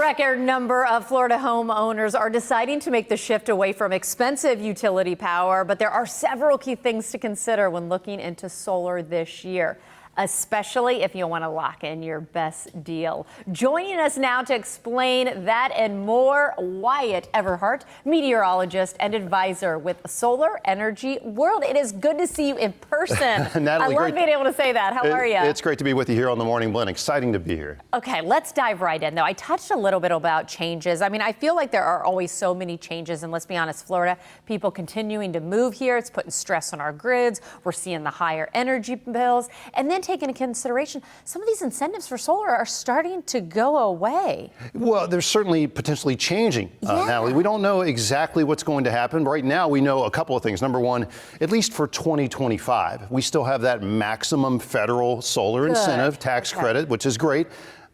record number of Florida homeowners are deciding to make the shift away from expensive utility power, but there are several key things to consider when looking into solar this year, especially if you want to lock in your best deal. Joining us now to explain that and more, Wyatt Everhart, meteorologist and advisor with Solar Energy World. It is good to see you in person. Natalie, I love being able to say that. How are you? It's great to be with you here on the Morning Blend. Exciting to be here. Okay, let's dive right in, though. I touched a little bit about changes. I mean, I feel like there are always so many changes, and let's be honest, Florida, people continuing to move here, it's putting stress on our grids. We're seeing the higher energy bills, and then take into consideration some of these incentives for solar are starting to go away. Well, they're certainly potentially changing, Natalie. We don't know exactly what's going to happen. Right now, we know a couple of things. Number one, at least for 2025, we still have that maximum federal solar incentive tax credit, which is great.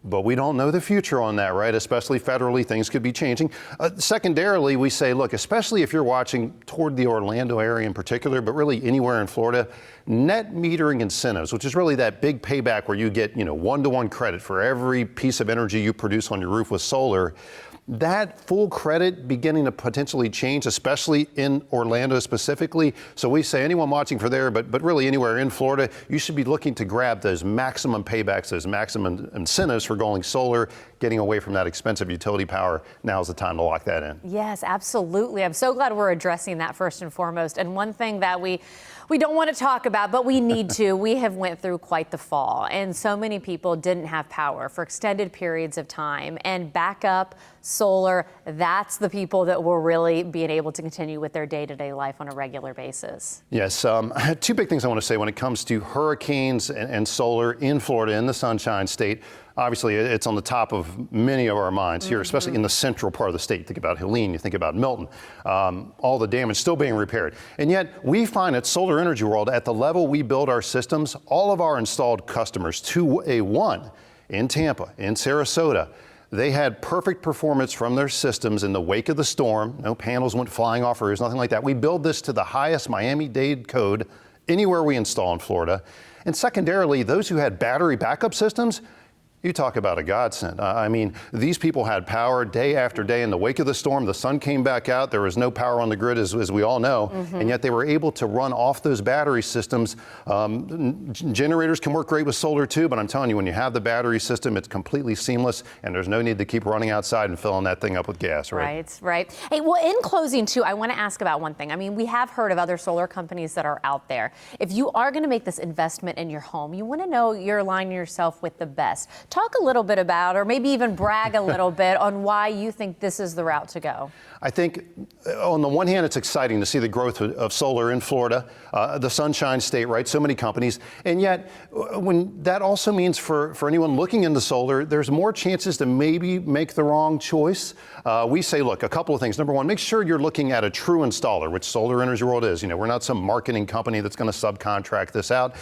But we don't know the future on that, right? Especially federally, things could be changing. Secondarily, we say, look, especially if you're watching toward the Orlando area in particular, but really anywhere in Florida, net metering incentives, which is really that big payback where you get, one-to-one credit for every piece of energy you produce on your roof with solar. That full credit beginning to potentially change, especially in Orlando specifically. So we say anyone watching for there, but really anywhere in Florida, you should be looking to grab those maximum paybacks, those maximum incentives for going solar, getting away from that expensive utility power. Now's the time to lock that in. Yes, absolutely. I'm so glad we're addressing that first and foremost. And one thing that we don't want to talk about, but we need to. We have went through quite the fall, and so many people didn't have power for extended periods of time. And backup solar, that's the people that will really be able to continue with their day-to-day life on a regular basis. Yes, two big things I want to say when it comes to hurricanes and solar in Florida, in the Sunshine State. Obviously, it's on the top of many of our minds here, especially in the central part of the state. Think about Helene, you think about Milton, all the damage still being repaired. And yet we find at Solar Energy World, at the level we build our systems, all of our installed customers, 2A1 in Tampa, in Sarasota, they had perfect performance from their systems in the wake of the storm. No panels went flying off roofs, nothing like that. We build this to the highest Miami-Dade code anywhere we install in Florida. And secondarily, those who had battery backup systems, you talk about a godsend. I mean, these people had power day after day in the wake of the storm. The sun came back out. There was no power on the grid, as we all know. And yet they were able to run off those battery systems. Generators can work great with solar too, but I'm telling you, when you have the battery system, it's completely seamless, and there's no need to keep running outside and filling that thing up with gas, right? Right. Hey, well, in closing too, I want to ask about one thing. I mean, we have heard of other solar companies that are out there. If you are going to make this investment in your home, you want to know you're aligning yourself with the best. Talk a little bit about, or maybe even brag a little bit on why you think this is the route to go. I think on the one hand, it's exciting to see the growth of solar in Florida, the Sunshine State, right? So many companies. And yet, when that also means for anyone looking into solar, there's more chances to maybe make the wrong choice. We say, look, a couple of things. Number one, make sure you're looking at a true installer, which Solar Energy World is. We're not some marketing company that's going to subcontract this out.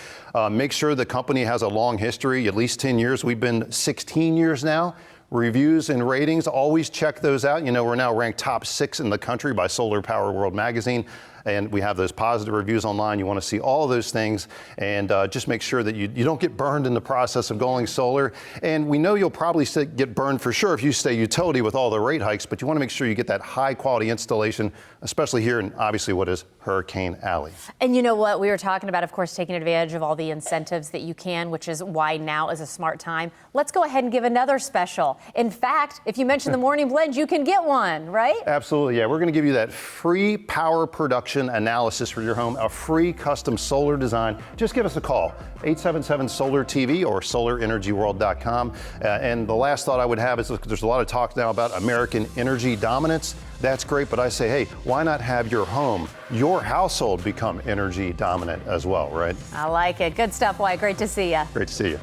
Make sure the company has a long history, at least 10 years. We've been 16 years now. Reviews and ratings, always check those out. We're now ranked top 6 in the country by Solar Power World magazine, and we have those positive reviews online. You want to see all of those things, and just make sure that you don't get burned in the process of going solar. And we know you'll probably get burned for sure if you stay utility with all the rate hikes, but you want to make sure you get that high quality installation, especially here in obviously what is Hurricane Alley. And you know what? We were talking about, of course, taking advantage of all the incentives that you can, which is why now is a smart time. Let's go ahead and give another special. In fact, if you mention the Morning Blend, you can get one, right? Absolutely, yeah. We're going to give you that free power production analysis for your home, a free custom solar design. Just give us a call, 877-SOLAR-TV or solarenergyworld.com. And the last thought I would have is, look, there's a lot of talk now about American energy dominance. That's great, but I say, hey, why not have your home, your household become energy dominant as well, right? I like it. Good stuff, Wyatt. Great to see you. Great to see you.